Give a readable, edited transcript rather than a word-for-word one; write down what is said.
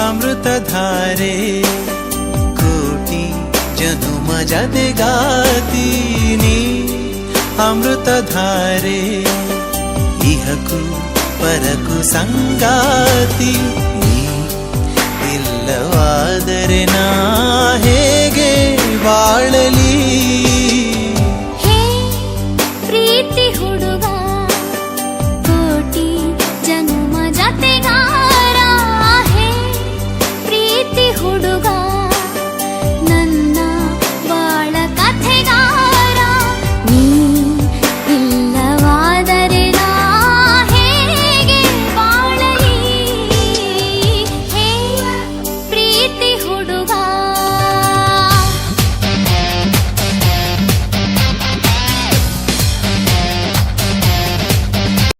ಅಮೃತಧಾರೆ ಕೋಟಿ ಜನುಮ ಜತೆಗಾತೀನಿ ಅಮೃತಧಾರೆ ಇಹಕು ಪರಕು ಸಂಗಾತಿ ನೀ ಇಲ್ಲವಾದರೆ ನಾ ಹೇಗೆ ಬಾಳಲಿ.